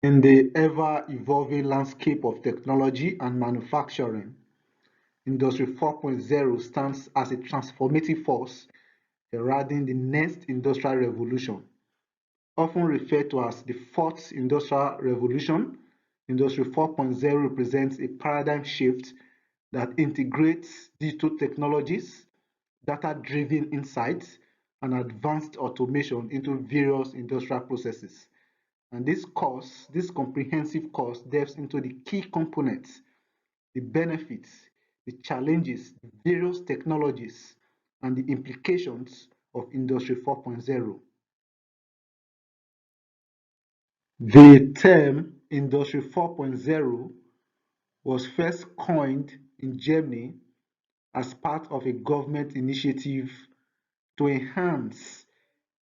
In the ever-evolving landscape of technology and manufacturing, Industry 4.0 stands as a transformative force heralding the next industrial revolution. Often referred to as the Fourth Industrial Revolution, Industry 4.0 represents a paradigm shift that integrates digital technologies, data-driven insights, and advanced automation into various industrial processes. And this comprehensive course delves into the key components, the benefits, the challenges, the various technologies, and the implications of Industry 4.0. The term Industry 4.0 was first coined in Germany as part of a government initiative to enhance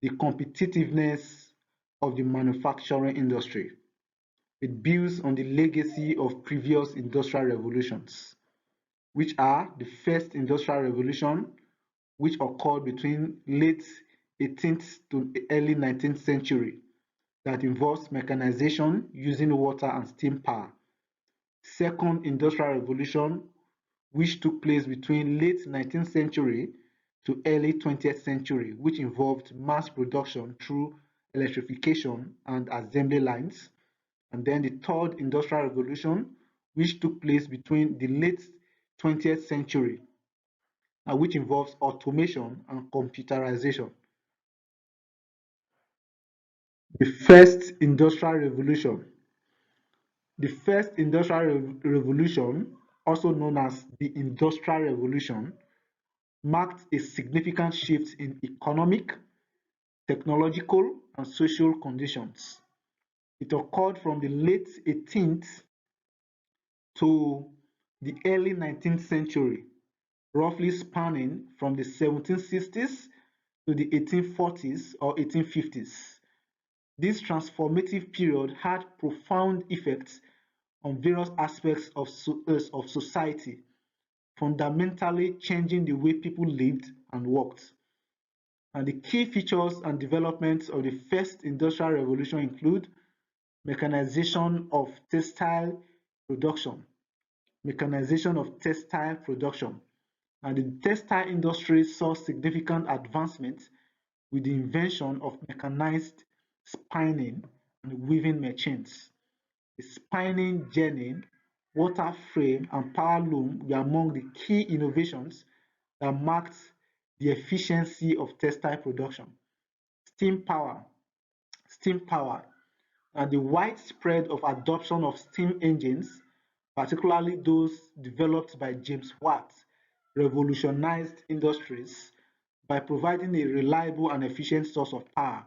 the competitiveness of the manufacturing industry. It builds on the legacy of previous industrial revolutions, which are the first industrial revolution, which occurred between late 18th to early 19th century, that involves mechanization using water and steam power. Second industrial revolution, which took place between late 19th century to early 20th century, which involved mass production through electrification and assembly lines. And then the third industrial revolution, which took place between the late 20th century, and which involves automation and computerization. The first industrial revolution. The first industrial revolution, also known as the Industrial Revolution, marked a significant shift in economic, technological, and social conditions. It occurred from the late 18th to the early 19th century, roughly spanning from the 1760s to the 1840s or 1850s. This transformative period had profound effects on various aspects of society, fundamentally changing the way people lived and worked. And the key features and developments of the first industrial revolution include mechanization of textile production, mechanization of textile production. And the textile industry saw significant advancements with the invention of mechanized spinning and weaving machines. The spinning jenny, water frame, and power loom were among the key innovations that marked the efficiency of textile production. Steam power, steam power, and the widespread of adoption of steam engines, particularly those developed by James Watt, revolutionized industries by providing a reliable and efficient source of power.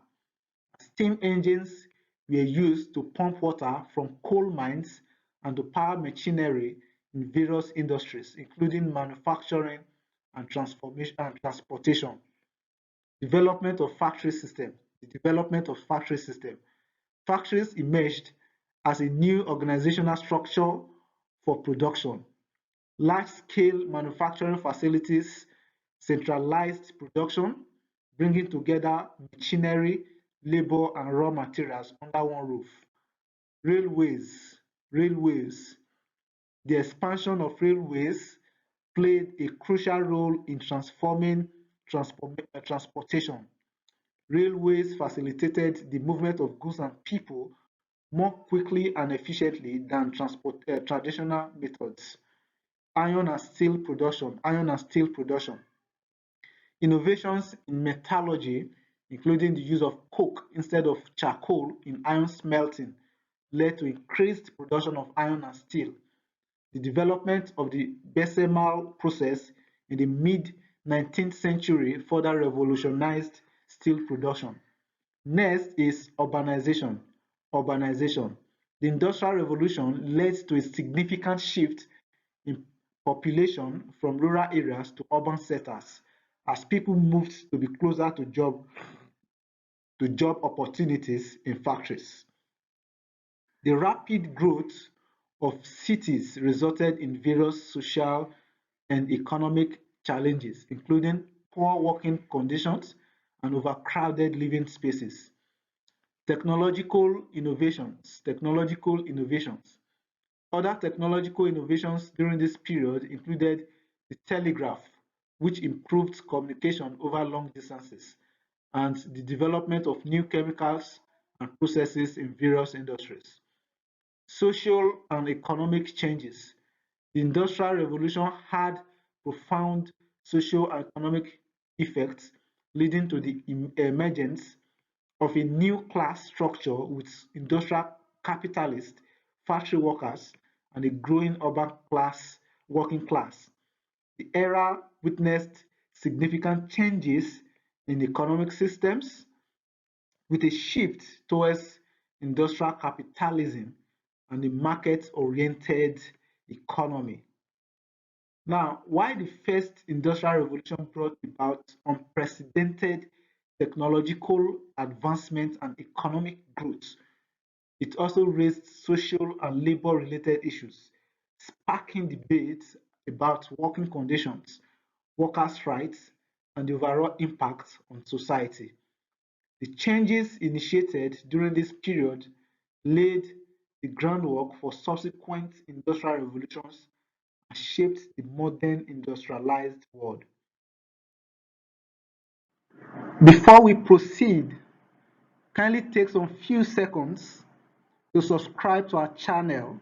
Steam engines were used to pump water from coal mines and to power machinery in various industries, including manufacturing and transportation. Development of factory system. The development of factory system. Factories emerged as a new organizational structure for production. Large-scale manufacturing facilities centralized production, bringing together machinery, labor, and raw materials under one roof. Railways. Railways. The expansion of railways played a crucial role in transforming transportation. Railways facilitated the movement of goods and people more quickly and efficiently than traditional methods. Iron and steel production. Innovations in metallurgy, including the use of coke instead of charcoal in iron smelting, led to increased production of iron and steel. The development of the Bessemer process in the mid-19th century further revolutionized steel production. Next is urbanization. Urbanization. The Industrial Revolution led to a significant shift in population from rural areas to urban centers as people moved to be closer to job opportunities in factories. The rapid growth of cities resulted in various social and economic challenges, including poor working conditions and overcrowded living spaces. Technological innovations. Other technological innovations during this period included the telegraph, which improved communication over long distances, and the development of new chemicals and processes in various industries. Social and economic changes. The Industrial Revolution had profound social and economic effects, leading to the emergence of a new class structure with industrial capitalists, factory workers, and a growing urban working class. The era witnessed significant changes in economic systems with a shift towards industrial capitalism and a market-oriented economy. Now, while the first industrial revolution brought about unprecedented technological advancement and economic growth, it also raised social and labor-related issues, sparking debates about working conditions, workers' rights, and the overall impact on society. The changes initiated during this period laid the groundwork for subsequent industrial revolutions and shaped the modern industrialized world. Before we proceed, kindly take some few seconds to subscribe to our channel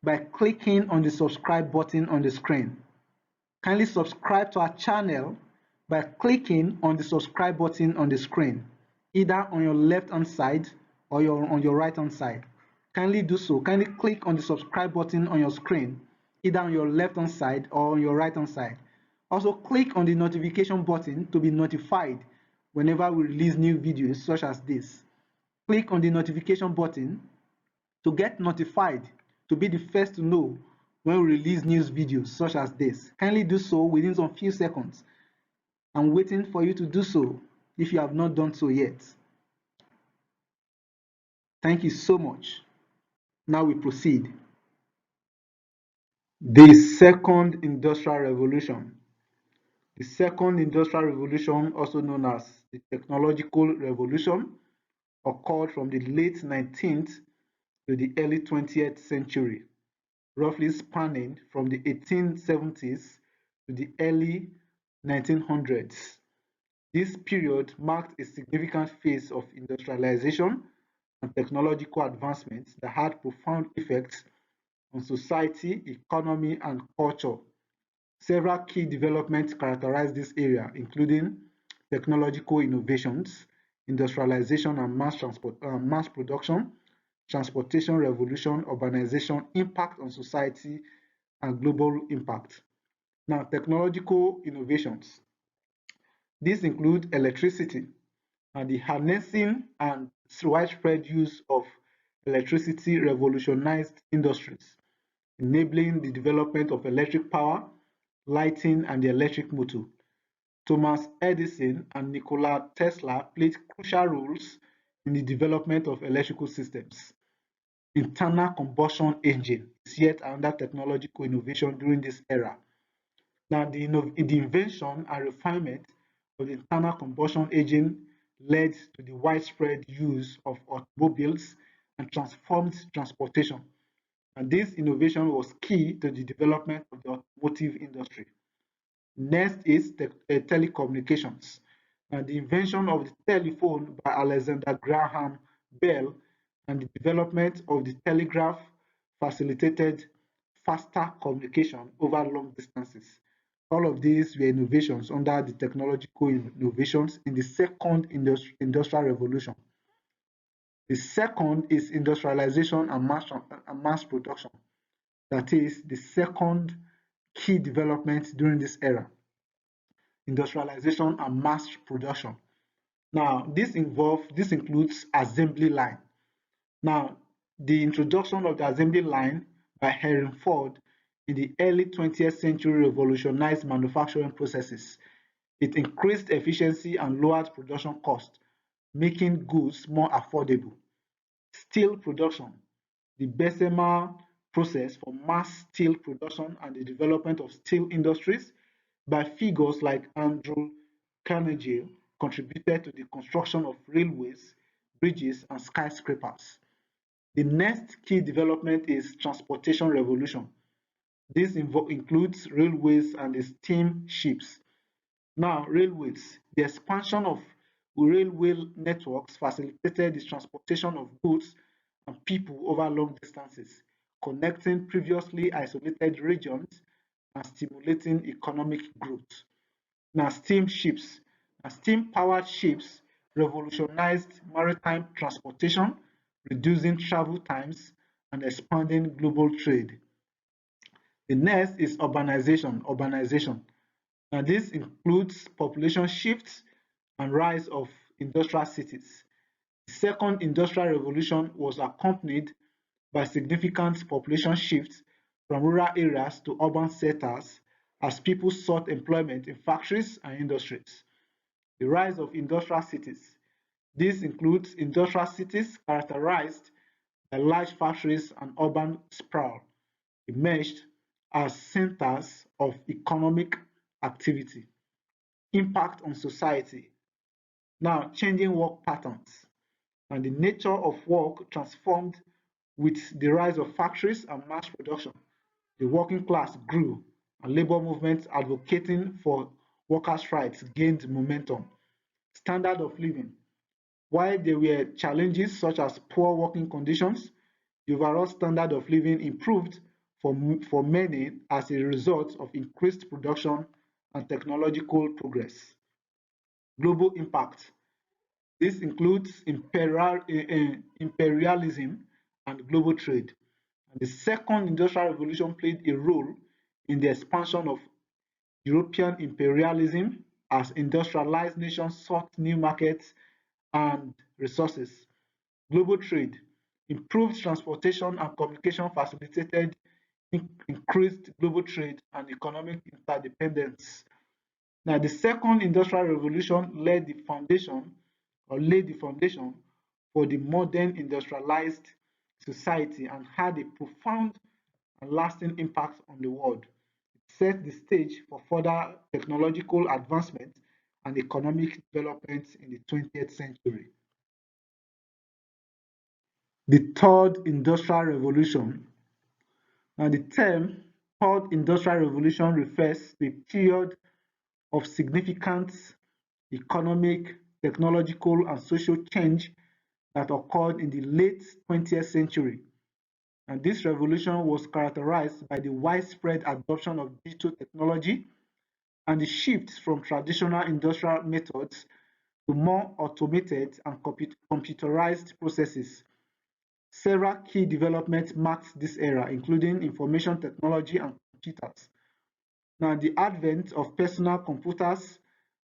by clicking on the subscribe button on the screen. Kindly subscribe to our channel by clicking on the subscribe button on the screen, either on your left hand side or on your right hand side. Kindly do so. Kindly click on the subscribe button on your screen, either on your left hand side or on your right hand side. Also click on the notification button to be notified whenever we release new videos such as this. Click on the notification button to get notified, to be the first to know when we release news videos such as this. Kindly do so within some few seconds. I'm waiting for you to do so if you have not done so yet. Thank you so much. Now we proceed. The second industrial revolution. The second industrial revolution, also known as the technological revolution, occurred from the late 19th to the early 20th century, roughly spanning from the 1870s to the early 1900s. This period marked a significant phase of industrialization and technological advancement that had profound effects on society, economy, and culture. Several key developments characterize this area, including technological innovations, industrialization and mass production, transportation revolution, urbanization, impact on society, and global impact. Now, technological innovations. These include electricity and the harnessing and widespread use of electricity revolutionized industries, enabling the development of electric power, lighting, and the electric motor. Thomas Edison and Nikola Tesla played crucial roles in the development of electrical systems. Internal combustion engine is yet another technological innovation during this era. Now, the invention and refinement of the internal combustion engine led to the widespread use of automobiles and transformed transportation. And this innovation was key to the development of the automotive industry. Next is telecommunications. And the invention of the telephone by Alexander Graham Bell and the development of the telegraph facilitated faster communication over long distances. All of these were innovations under the technological innovations in the second industrial revolution. The second is industrialization and mass production. That is the second key development during this era, industrialization and mass production. Now, this includes assembly line. Now, the introduction of the assembly line by Henry Ford in the early 20th century revolutionized manufacturing processes. It increased efficiency and lowered production costs, making goods more affordable. Steel production. The Bessemer process for mass steel production and the development of steel industries by figures like Andrew Carnegie contributed to the construction of railways, bridges, and skyscrapers. The next key development is transportation revolution. This includes railways and the steamships. Now, railways. The expansion of railway networks facilitated the transportation of goods and people over long distances, connecting previously isolated regions and stimulating economic growth. Now, steamships. Now, steam-powered ships revolutionized maritime transportation, reducing travel times and expanding global trade. The next is urbanization. Now, this includes population shifts and rise of industrial cities. The second industrial revolution was accompanied by significant population shifts from rural areas to urban centers as people sought employment in factories and industries. The rise of industrial cities. This includes industrial cities characterized by large factories and urban sprawl emerged as centers of economic activity. Impact on society. Now, changing work patterns and the nature of work transformed with the rise of factories and mass production. The working class grew and labor movements advocating for workers' rights gained momentum. Standard of living. While there were challenges such as poor working conditions, the overall standard of living improved for many as a result of increased production and technological progress. Global impact. This includes imperialism and global trade. And the second industrial revolution played a role in the expansion of European imperialism as industrialized nations sought new markets and resources. Global trade. Improved transportation and communication facilitated increased global trade and economic interdependence. Now, the second industrial revolution laid the foundation for the modern industrialized society and had a profound and lasting impact on the world. It set the stage for further technological advancement and economic development in the 20th century. The third industrial revolution. Now, the term third industrial revolution refers to a period of significant economic, technological, and social change that occurred in the late 20th century. And this revolution was characterized by the widespread adoption of digital technology and the shift from traditional industrial methods to more automated and computerized processes. Several key developments marked this era, including information technology and computers. Now, the advent of personal computers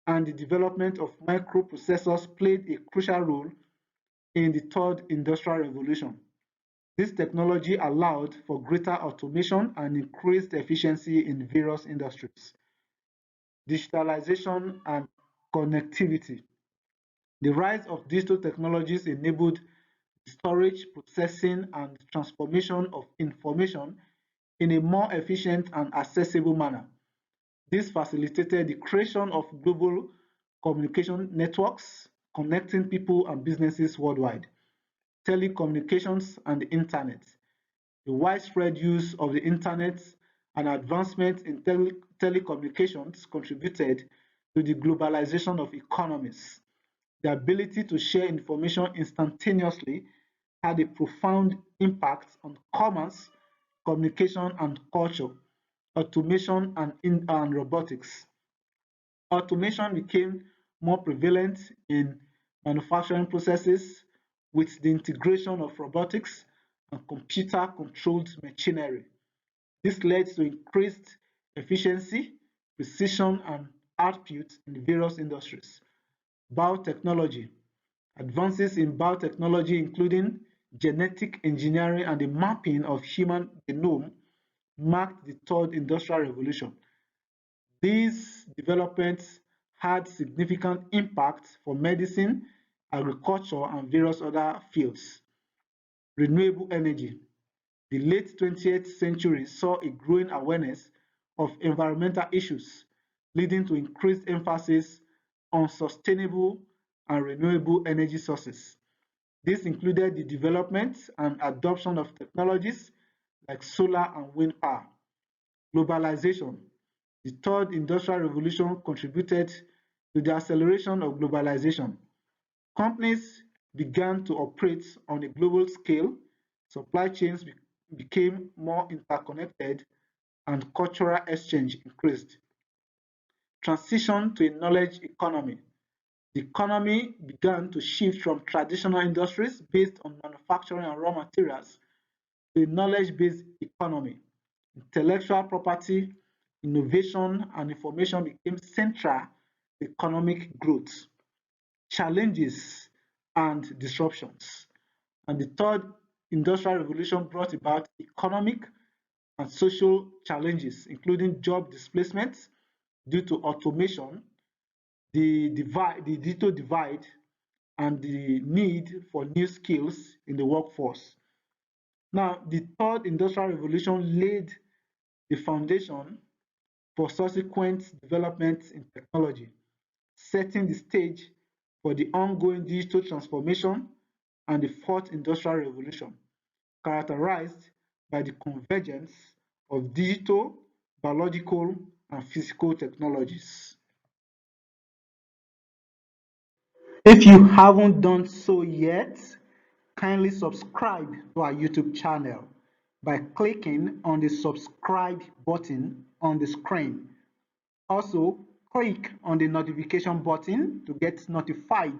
and the development of microprocessors played a crucial role in the third industrial revolution. This technology allowed for greater automation and increased efficiency in various industries. Digitalization and connectivity. The rise of digital technologies enabled storage, processing, and transformation of information in a more efficient and accessible manner. This facilitated the creation of global communication networks connecting people and businesses worldwide. Telecommunications and the internet. The widespread use of the internet and advancements in telecommunications contributed to the globalization of economies. The ability to share information instantaneously had a profound impact on commerce, communication, and culture. Automation and robotics. Automation became more prevalent in manufacturing processes with the integration of robotics and computer-controlled machinery. This led to increased efficiency, precision, and output in various industries. Biotechnology. Advances in biotechnology, including genetic engineering and the mapping of human genome, marked the third industrial revolution. These developments had significant impact for medicine, agriculture, and various other fields. Renewable energy. The late 20th century saw a growing awareness of environmental issues, leading to increased emphasis on sustainable and renewable energy sources. This included the development and adoption of technologies like solar and wind power. Globalization. The third industrial revolution contributed to the acceleration of globalization. Companies began to operate on a global scale, supply chains became more interconnected, and cultural exchange increased. Transition to a knowledge economy. The economy began to shift from traditional industries based on manufacturing and raw materials to a knowledge-based economy. Intellectual property, innovation, and information became central to economic growth. Challenges and disruptions. And the third industrial revolution brought about economic and social challenges, including job displacement due to automation, the digital divide, and the need for new skills in the workforce. Now, the third industrial revolution laid the foundation for subsequent developments in technology, setting the stage for the ongoing digital transformation and the fourth industrial revolution, characterized by the convergence of digital, biological, and physical technologies. If you haven't done so yet, kindly subscribe to our YouTube channel by clicking on the subscribe button on the screen. Also, click on the notification button to get notified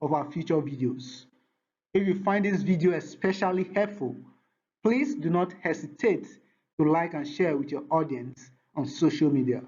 of our future videos. If you find this video especially helpful, please do not hesitate to like and share with your audience on social media.